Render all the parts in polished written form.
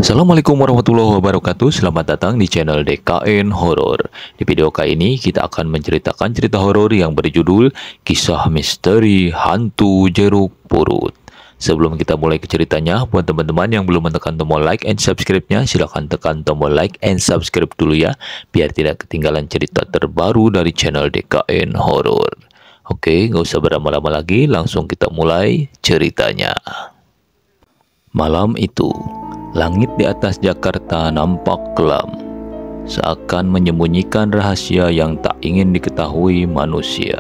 Assalamualaikum warahmatullahi wabarakatuh. Selamat datang di channel DKN Horor. Di video kali ini kita akan menceritakan cerita horor yang berjudul Kisah Misteri Hantu Jeruk Purut. Sebelum kita mulai ke ceritanya, buat teman-teman yang belum menekan tombol like and subscribe-nya, silahkan tekan tombol like and subscribe dulu ya, biar tidak ketinggalan cerita terbaru dari channel DKN Horor. Oke, nggak usah berlama-lama lagi, langsung kita mulai ceritanya. Malam itu, langit di atas Jakarta nampak kelam, seakan menyembunyikan rahasia yang tak ingin diketahui manusia.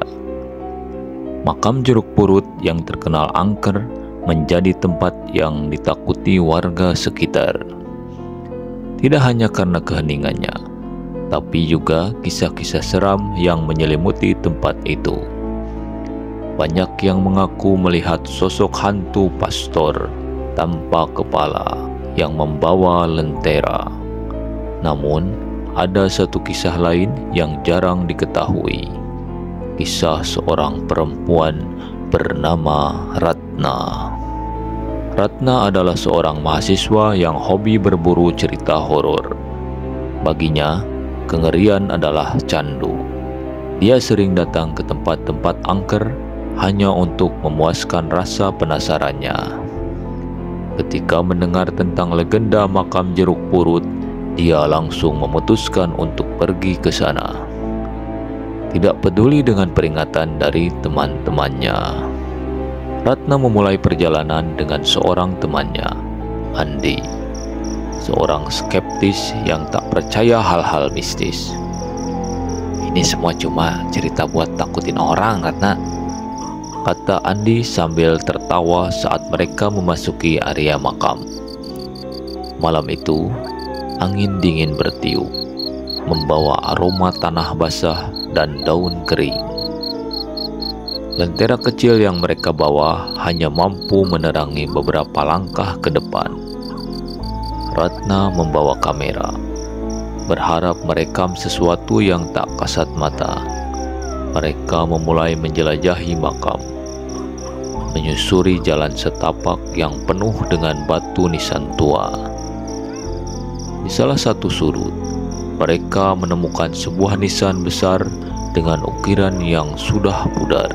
Makam Jeruk Purut yang terkenal angker menjadi tempat yang ditakuti warga sekitar. Tidak hanya karena keheningannya, tapi juga kisah-kisah seram yang menyelimuti tempat itu. Banyak yang mengaku melihat sosok hantu pastor tanpa kepala yang membawa lentera. Namun, ada satu kisah lain yang jarang diketahui. Kisah seorang perempuan bernama Ratna. Ratna adalah seorang mahasiswa yang hobi berburu cerita horor. Baginya, kengerian adalah candu. Dia sering datang ke tempat-tempat angker hanya untuk memuaskan rasa penasarannya. Ketika mendengar tentang legenda makam Jeruk Purut, dia langsung memutuskan untuk pergi ke sana. Tidak peduli dengan peringatan dari teman-temannya. Ratna memulai perjalanan dengan seorang temannya, Andi, seorang skeptis yang tak percaya hal-hal mistis. "Ini semua cuma cerita buat takutin orang, Ratna," kata Andi sambil tertawa saat mereka memasuki area makam. Malam itu, angin dingin bertiup, membawa aroma tanah basah dan daun kering. Lentera kecil yang mereka bawa hanya mampu menerangi beberapa langkah ke depan. Ratna membawa kamera, berharap merekam sesuatu yang tak kasat mata. Mereka memulai menjelajahi makam, menyusuri jalan setapak yang penuh dengan batu nisan tua. Di salah satu sudut, mereka menemukan sebuah nisan besar dengan ukiran yang sudah pudar.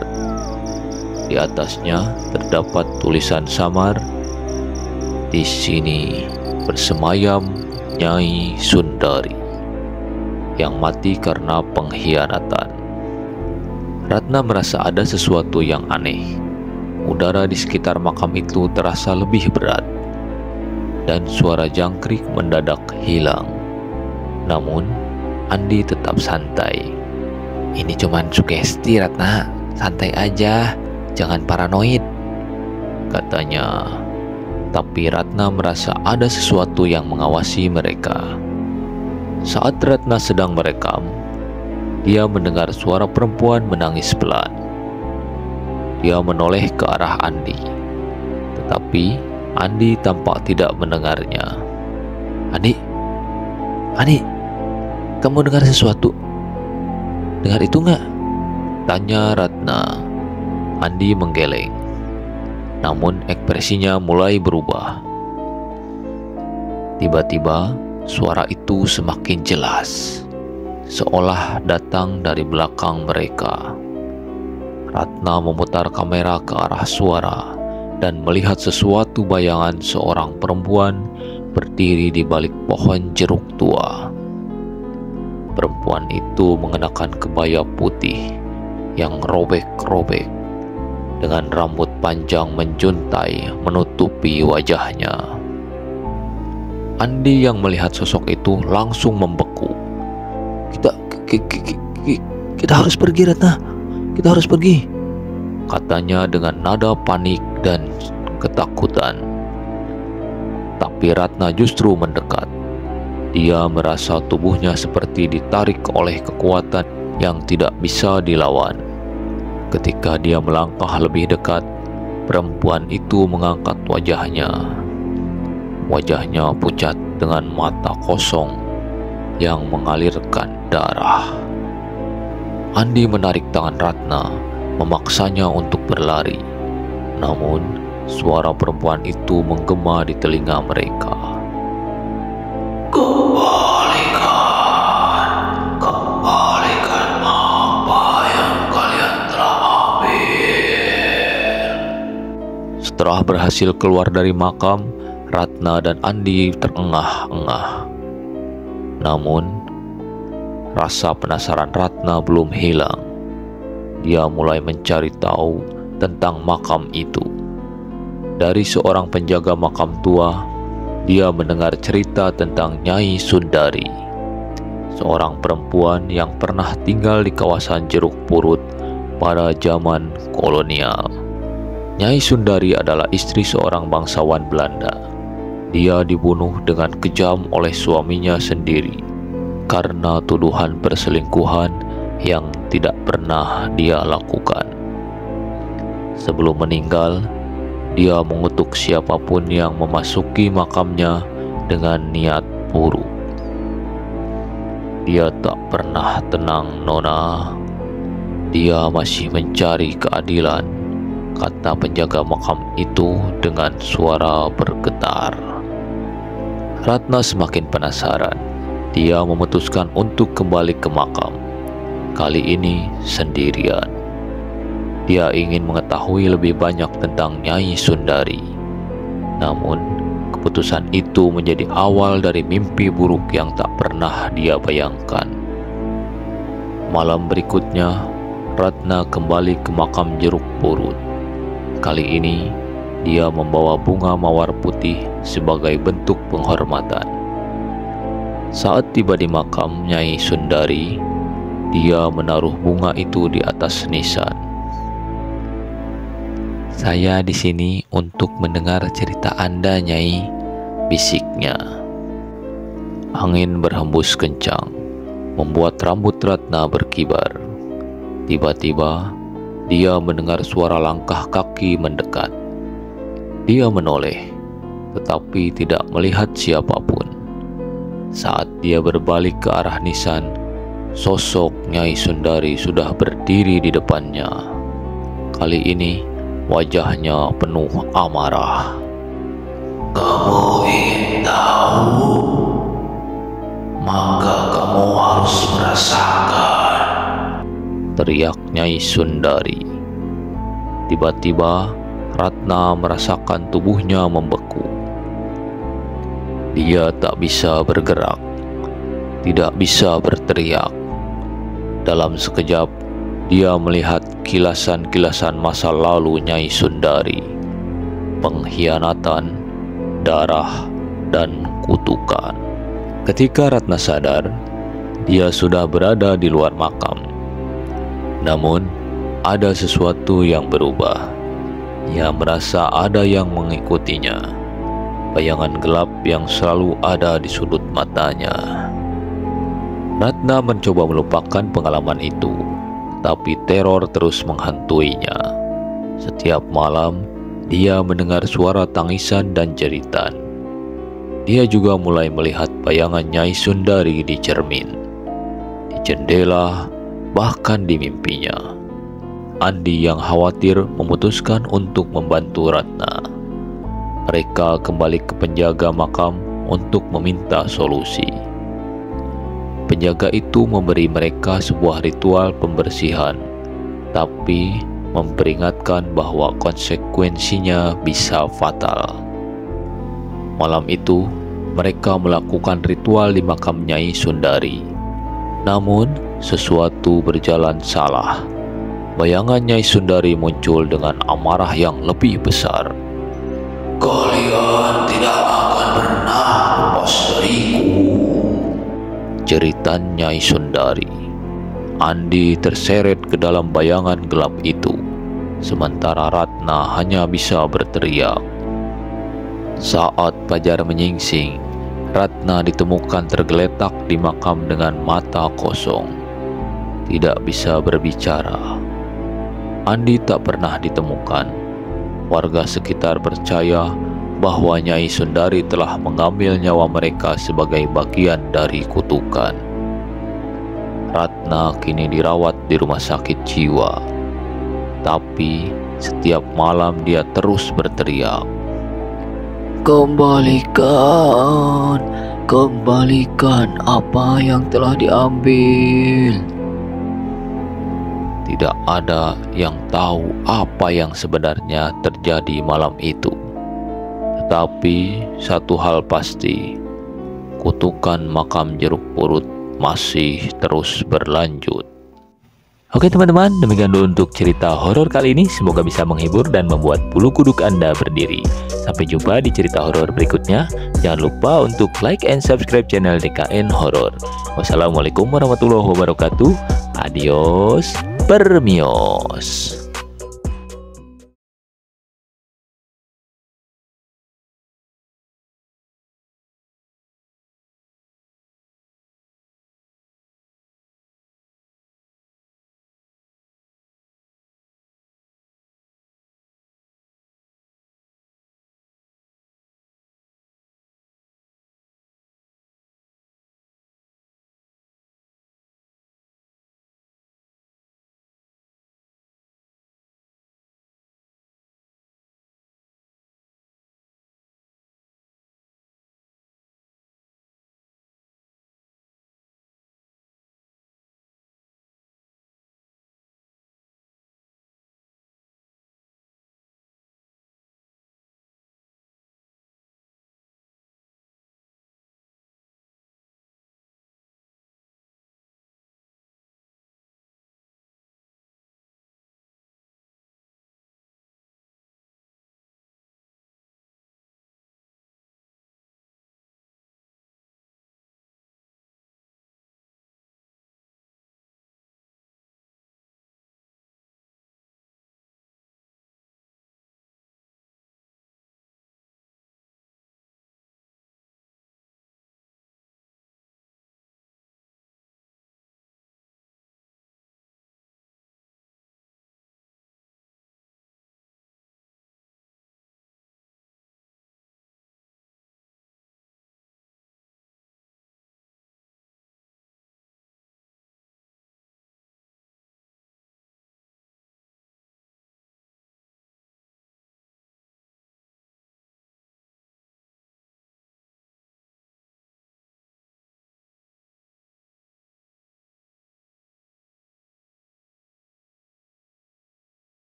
Di atasnya terdapat tulisan samar, "Di sini bersemayam Nyai Sundari yang mati karena pengkhianatan." Ratna merasa ada sesuatu yang aneh. Udara di sekitar makam itu terasa lebih berat, dan suara jangkrik mendadak hilang. Namun, Andi tetap santai. "Ini cuman sugesti, Ratna. Santai aja, jangan paranoid," katanya. Tapi Ratna merasa ada sesuatu yang mengawasi mereka. Saat Ratna sedang merekam, dia mendengar suara perempuan menangis pelan. Dia menoleh ke arah Andi, tetapi Andi tampak tidak mendengarnya. Andi, kamu dengar sesuatu? Dengar itu nggak?" tanya Ratna. Andi menggeleng, namun ekspresinya mulai berubah. Tiba-tiba, suara itu semakin jelas, seolah datang dari belakang mereka. Ratna memutar kamera ke arah suara dan melihat sesuatu bayangan seorang perempuan berdiri di balik pohon jeruk tua. Perempuan itu mengenakan kebaya putih yang robek-robek, dengan rambut panjang menjuntai menutupi wajahnya. Andi yang melihat sosok itu langsung membeku. Kita harus pergi, Ratna. Kita harus pergi," katanya dengan nada panik dan ketakutan. Tapi Ratna justru mendekat. Dia merasa tubuhnya seperti ditarik oleh kekuatan yang tidak bisa dilawan. Ketika dia melangkah lebih dekat, perempuan itu mengangkat wajahnya. Wajahnya pucat dengan mata kosong yang mengalirkan darah. Andi menarik tangan Ratna, memaksanya untuk berlari. Namun, suara perempuan itu menggema di telinga mereka. Setelah berhasil keluar dari makam, Ratna dan Andi terengah-engah. Namun, rasa penasaran Ratna belum hilang. Dia mulai mencari tahu tentang makam itu. Dari seorang penjaga makam tua, dia mendengar cerita tentang Nyai Sundari, seorang perempuan yang pernah tinggal di kawasan Jeruk Purut pada zaman kolonial. Nyai Sundari adalah istri seorang bangsawan Belanda. Dia dibunuh dengan kejam oleh suaminya sendiri karena tuduhan perselingkuhan yang tidak pernah dia lakukan. Sebelum meninggal, dia mengutuk siapapun yang memasuki makamnya dengan niat buruk. Dia tak pernah tenang, Nona. Dia masih mencari keadilan, kata penjaga makam itu dengan suara bergetar. Ratna semakin penasaran. Dia memutuskan untuk kembali ke makam. Kali ini sendirian. Dia ingin mengetahui lebih banyak tentang Nyai Sundari. Namun, keputusan itu menjadi awal dari mimpi buruk yang tak pernah dia bayangkan. Malam berikutnya, Ratna kembali ke makam Jeruk Purut. Kali ini, dia membawa bunga mawar putih sebagai bentuk penghormatan. Saat tiba di makam Nyai Sundari, dia menaruh bunga itu di atas nisan. "Saya di sini untuk mendengar cerita Anda, Nyai," bisiknya. Angin berhembus kencang, membuat rambut Ratna berkibar. Tiba-tiba, dia mendengar suara langkah kaki mendekat. Dia menoleh, tetapi tidak melihat siapapun. Saat dia berbalik ke arah nisan, sosok Nyai Sundari sudah berdiri di depannya. Kali ini, wajahnya penuh amarah. "Kamu ingin tahu? Maka kamu harus merasakan," teriak Nyai Sundari. Tiba-tiba, Ratna merasakan tubuhnya membeku. Dia tak bisa bergerak, tidak bisa berteriak. Dalam sekejap, dia melihat kilasan-kilasan masa lalu Nyai Sundari, pengkhianatan, darah, dan kutukan. Ketika Ratna sadar, dia sudah berada di luar makam. Namun, ada sesuatu yang berubah. Ia merasa ada yang mengikutinya, bayangan gelap yang selalu ada di sudut matanya. Ratna mencoba melupakan pengalaman itu, tapi teror terus menghantuinya. Setiap malam, dia mendengar suara tangisan dan jeritan. Dia juga mulai melihat bayangan Nyai Sundari di cermin, di jendela, bahkan di mimpinya. Andi yang khawatir memutuskan untuk membantu Ratna. Mereka kembali ke penjaga makam untuk meminta solusi. Penjaga itu memberi mereka sebuah ritual pembersihan, tapi memperingatkan bahwa konsekuensinya bisa fatal. Malam itu, mereka melakukan ritual di makam Nyai Sundari. Namun, sesuatu berjalan salah. Bayangan Nyai Sundari muncul dengan amarah yang lebih besar. "Kalian tidak akan pernah lepas dariku," jeritan Nyai Sundari. Andi terseret ke dalam bayangan gelap itu, sementara Ratna hanya bisa berteriak. Saat fajar menyingsing, Ratna ditemukan tergeletak di makam dengan mata kosong, tidak bisa berbicara. Andi tak pernah ditemukan. Warga sekitar percaya bahwa Nyai Sundari telah mengambil nyawa mereka sebagai bagian dari kutukan. Ratna kini dirawat di rumah sakit jiwa. Tapi setiap malam dia terus berteriak, "Kembalikan, kembalikan apa yang telah diambil." Tidak ada yang tahu apa yang sebenarnya terjadi malam itu. Tetapi satu hal pasti, kutukan makam jeruk purut masih terus berlanjut. Oke teman-teman, demikian dulu untuk cerita horor kali ini. Semoga bisa menghibur dan membuat bulu kuduk Anda berdiri. Sampai jumpa di cerita horor berikutnya. Jangan lupa untuk like and subscribe channel DKN Horor. Wassalamualaikum warahmatullahi wabarakatuh. Adios, permios.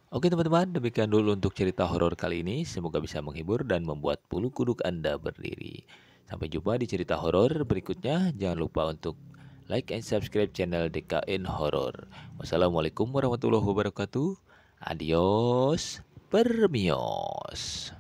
Oke teman-teman, demikian dulu untuk cerita horor kali ini. Semoga bisa menghibur dan membuat bulu kuduk Anda berdiri. Sampai jumpa di cerita horor berikutnya. Jangan lupa untuk like and subscribe channel DKN Horor. Wassalamualaikum warahmatullahi wabarakatuh. Adios, permios.